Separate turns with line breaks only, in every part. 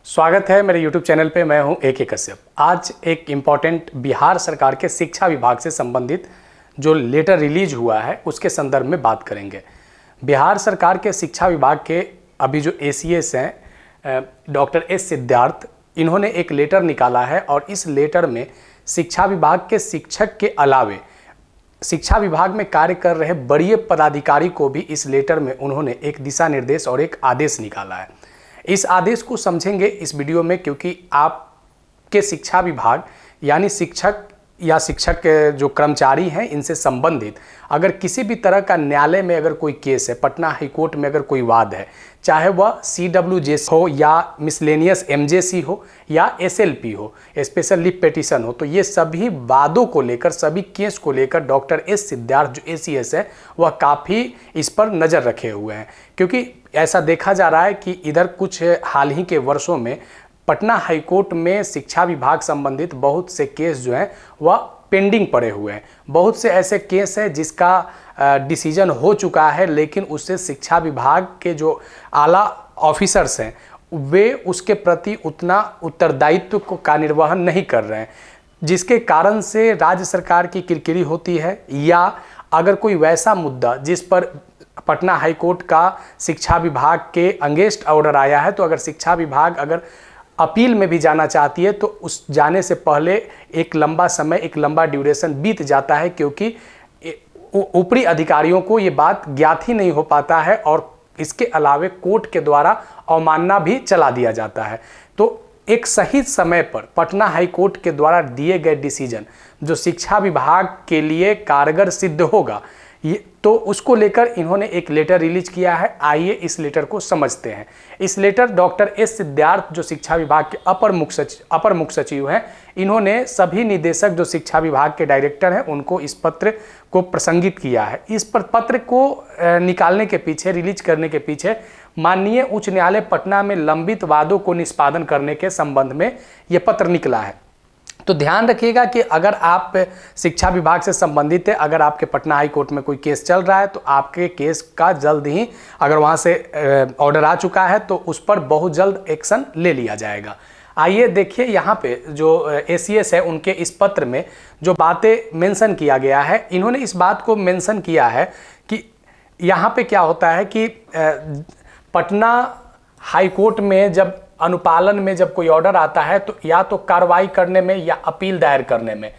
स्वागत है मेरे YouTube चैनल पे। मैं हूं AK कश्यप। आज एक इम्पॉर्टेंट बिहार सरकार के शिक्षा विभाग से संबंधित जो लेटर रिलीज हुआ है उसके संदर्भ में बात करेंगे। बिहार सरकार के शिक्षा विभाग के अभी जो ACS हैं डॉक्टर S सिद्धार्थ, इन्होंने एक लेटर निकाला है और इस लेटर में शिक्षा विभाग के शिक्षक के अलावे शिक्षा विभाग में कार्य कर रहे वरीय पदाधिकारी को भी इस लेटर में उन्होंने एक दिशा निर्देश और एक आदेश निकाला है। इस आदेश को समझेंगे इस वीडियो में, क्योंकि आपके शिक्षा विभाग यानी शिक्षक या शिक्षक जो कर्मचारी हैं इनसे संबंधित अगर किसी भी तरह का न्यायालय में अगर कोई केस है, पटना हाई कोर्ट में अगर कोई वाद है, चाहे वह CWJC हो या मिसलेनियस MJC हो या SLP हो, स्पेशल लीव पिटीशन हो, तो ये सभी वादों को लेकर, सभी केस को लेकर डॉक्टर S सिद्धार्थ जो ACS है वह काफ़ी इस पर नज़र रखे हुए हैं। क्योंकि ऐसा देखा जा रहा है कि इधर कुछ हाल ही के वर्षों में पटना हाई कोर्ट में शिक्षा विभाग संबंधित बहुत से केस जो हैं वह पेंडिंग पड़े हुए हैं। बहुत से ऐसे केस हैं जिसका डिसीजन हो चुका है, लेकिन उससे शिक्षा विभाग के जो आला ऑफिसर्स हैं वे उसके प्रति उतना उत्तरदायित्व का निर्वहन नहीं कर रहे हैं, जिसके कारण से राज्य सरकार की किरकिरी होती है। या अगर कोई वैसा मुद्दा जिस पर पटना हाई कोर्ट का शिक्षा विभाग के अगेंस्ट ऑर्डर आया है, तो अगर शिक्षा विभाग अगर अपील में भी जाना चाहती है तो उस जाने से पहले एक लंबा समय, एक लंबा ड्यूरेशन बीत जाता है, क्योंकि ऊपरी अधिकारियों को ये बात ज्ञात ही नहीं हो पाता है और इसके अलावे कोर्ट के द्वारा अवमानना भी चला दिया जाता है। तो एक सही समय पर पटना हाई कोर्ट के द्वारा दिए गए डिसीजन जो शिक्षा विभाग के लिए कारगर सिद्ध होगा, तो उसको लेकर इन्होंने एक लेटर रिलीज किया है। आइए इस लेटर को समझते हैं। इस लेटर डॉक्टर S सिद्धार्थ जो शिक्षा विभाग के अपर मुख्य सचिव हैं, इन्होंने सभी निदेशक जो शिक्षा विभाग के डायरेक्टर हैं उनको इस पत्र को प्रसंगित किया है। इस पत्र को निकालने के पीछे, रिलीज करने के पीछे माननीय उच्च न्यायालय पटना में लंबित वादों को निष्पादन करने के संबंध में ये पत्र निकला है। तो ध्यान रखिएगा कि अगर आप शिक्षा विभाग से संबंधित है, अगर आपके पटना हाई कोर्ट में कोई केस चल रहा है तो आपके केस का जल्द ही अगर वहाँ से ऑर्डर आ चुका है तो उस पर बहुत जल्द एक्शन ले लिया जाएगा। आइए देखिए यहाँ पे जो ACS है उनके इस पत्र में जो बातें मेंशन किया गया है, इन्होंने इस बात को मेंशन किया है कि यहाँ पे क्या होता है कि पटना हाई कोर्ट में जब अनुपालन में जब कोई ऑर्डर आता है तो या तो कार्रवाई करने में या अपील दायर करने में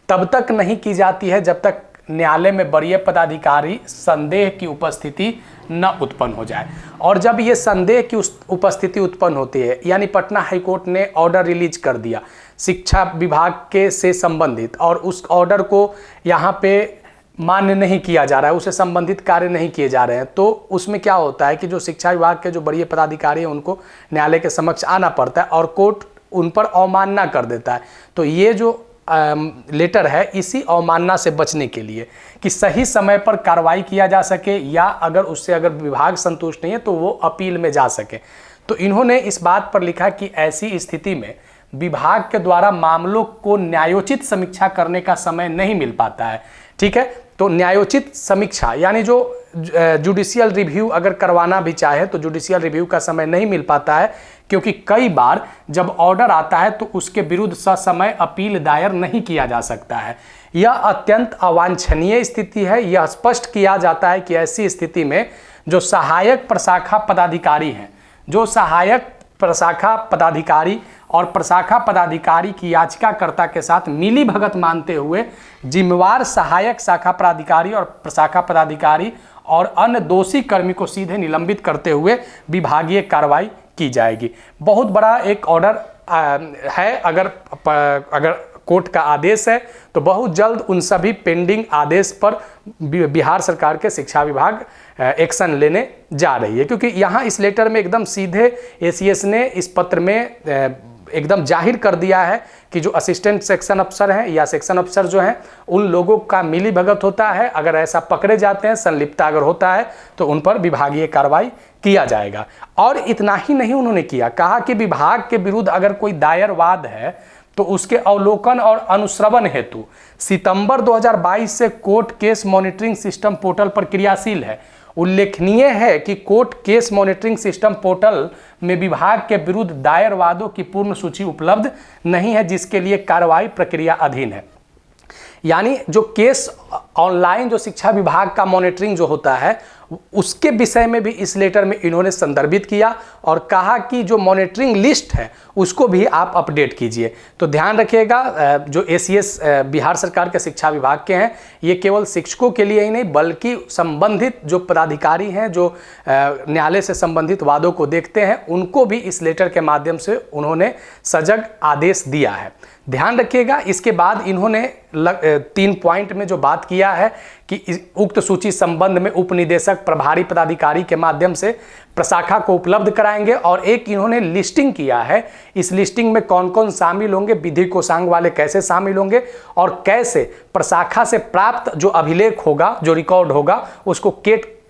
तब तक नहीं की जाती है जब तक न्यायालय में वरीय पदाधिकारी संदेह की उपस्थिति न उत्पन्न हो जाए। और जब ये संदेह की उपस्थिति उत्पन्न होती है, यानी पटना हाई कोर्ट ने ऑर्डर रिलीज कर दिया शिक्षा विभाग के से संबंधित और उस ऑर्डर को यहाँ पे मान्य नहीं किया जा रहा है, उससे संबंधित कार्य नहीं किए जा रहे हैं, तो उसमें क्या होता है कि जो शिक्षा विभाग के जो वरीय पदाधिकारी हैं उनको न्यायालय के समक्ष आना पड़ता है और कोर्ट उन पर अवमानना कर देता है। तो ये जो लेटर है इसी अवमानना से बचने के लिए कि सही समय पर कार्रवाई किया जा सके या अगर उससे अगर विभाग संतुष्ट नहीं है तो वो अपील में जा सके, तो इन्होंने इस बात पर लिखा कि ऐसी स्थिति में विभाग के द्वारा मामलों को न्यायोचित समीक्षा करने का समय नहीं मिल पाता है। ठीक है, तो न्यायोचित समीक्षा यानी जो जुडिशियल रिव्यू अगर करवाना भी चाहे तो जुडिशियल रिव्यू का समय नहीं मिल पाता है, क्योंकि कई बार जब ऑर्डर आता है तो उसके विरुद्ध ससमय अपील दायर नहीं किया जा सकता है। यह अत्यंत अवांछनीय स्थिति है। यह स्पष्ट किया जाता है कि ऐसी स्थिति में जो सहायक प्रशाखा पदाधिकारी हैं, जो सहायक प्रशाखा पदाधिकारी और प्रशाखा पदाधिकारी की याचिकाकर्ता के साथ मिली भगत मानते हुए जिम्मेवार सहायक शाखा पदाधिकारी और प्रशाखा पदाधिकारी और अन्य दोषी कर्मी को सीधे निलंबित करते हुए विभागीय कार्रवाई की जाएगी। बहुत बड़ा एक ऑर्डर है। अगर कोर्ट का आदेश है तो बहुत जल्द उन सभी पेंडिंग आदेश पर बिहार सरकार के शिक्षा विभाग एक्शन लेने जा रही है, क्योंकि यहाँ इस लेटर में एकदम सीधे ACS ने इस पत्र में एकदम जाहिर कर दिया है कि जो असिस्टेंट सेक्शन अफसर हैं या सेक्शन अफसर जो हैं उन लोगों का मिली भगत होता है। अगर ऐसा पकड़े जाते हैं, संलिप्तता अगर होता है तो उन पर विभागीय कार्रवाई किया जाएगा। और इतना ही नहीं उन्होंने किया, कहा कि विभाग के विरुद्ध अगर कोई दायर वाद है तो उसके अवलोकन और अनुश्रवण हेतु सितंबर 2022 से court case monitoring system portal पर क्रियाशील है। उल्लेखनीय है कि court case monitoring system portal में विभाग के विरुद्ध दायर वादों की पूर्ण सूची उपलब्ध नहीं है, जिसके लिए कार्रवाई प्रक्रिया अधीन है। यानी जो केस ऑनलाइन जो शिक्षा विभाग का मॉनिटरिंग जो होता है उसके विषय में भी इस लेटर में इन्होंने संदर्भित किया और कहा कि जो मॉनिटरिंग लिस्ट है उसको भी आप अपडेट कीजिए। तो ध्यान रखिएगा, जो ACS बिहार सरकार के शिक्षा विभाग के हैं, ये केवल शिक्षकों के लिए ही नहीं बल्कि संबंधित जो पदाधिकारी हैं जो न्यायालय से संबंधित वादों को देखते हैं उनको भी इस लेटर के माध्यम से उन्होंने सजग आदेश दिया है। ध्यान रखिएगा, इसके बाद इन्होंने 3 पॉइंट में जो बात किया है कि उक्त सूची संबंध में उप निदेशक प्रभारी पदाधिकारी के माध्यम से प्रशाखा को उपलब्ध कराएंगे और एक इन्होंने लिस्टिंग किया है। इस लिस्टिंग में कौन कौन शामिल होंगे, विधि कोषांग वाले कैसे शामिल होंगे और कैसे प्रशाखा से प्राप्त जो अभिलेख होगा, जो रिकॉर्ड होगा, उसको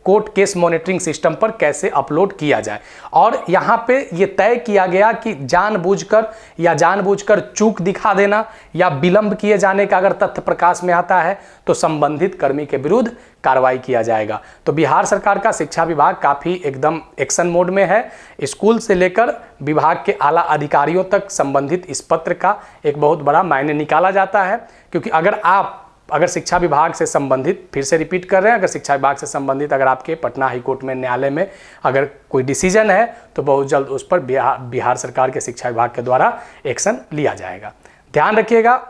कोर्ट केस मॉनिटरिंग सिस्टम पर कैसे अपलोड किया जाए। और यहाँ पे ये तय किया गया कि जानबूझकर चूक दिखा देना या विलंब किए जाने का अगर तथ्य प्रकाश में आता है तो संबंधित कर्मी के विरुद्ध कार्रवाई किया जाएगा। तो बिहार सरकार का शिक्षा विभाग काफ़ी एकदम एक्शन मोड में है। स्कूल से लेकर विभाग के आला अधिकारियों तक संबंधित इस पत्र का एक बहुत बड़ा मायने निकाला जाता है, क्योंकि अगर शिक्षा विभाग से संबंधित, फिर से रिपीट कर रहे हैं, अगर शिक्षा विभाग से संबंधित अगर आपके पटना हाई कोर्ट में न्यायालय में अगर कोई डिसीजन है तो बहुत जल्द उस पर बिहार सरकार के शिक्षा विभाग के द्वारा एक्शन लिया जाएगा। ध्यान रखिएगा,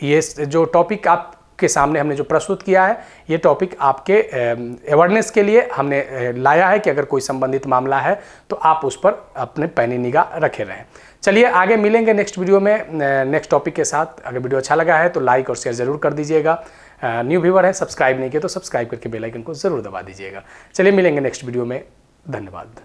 ये जो टॉपिक आपके सामने हमने जो प्रस्तुत किया है ये टॉपिक आपके अवेयरनेस के लिए हमने लाया है कि अगर कोई संबंधित मामला है तो आप उस पर अपने पैनी निगाह रखे रहें। चलिए आगे मिलेंगे नेक्स्ट वीडियो में नेक्स्ट टॉपिक के साथ। अगर वीडियो अच्छा लगा है तो लाइक और शेयर ज़रूर कर दीजिएगा। न्यू व्यूअर है, सब्सक्राइब नहीं किया तो सब्सक्राइब करके बेल आइकन को ज़रूर दबा दीजिएगा। चलिए मिलेंगे नेक्स्ट वीडियो में। धन्यवाद।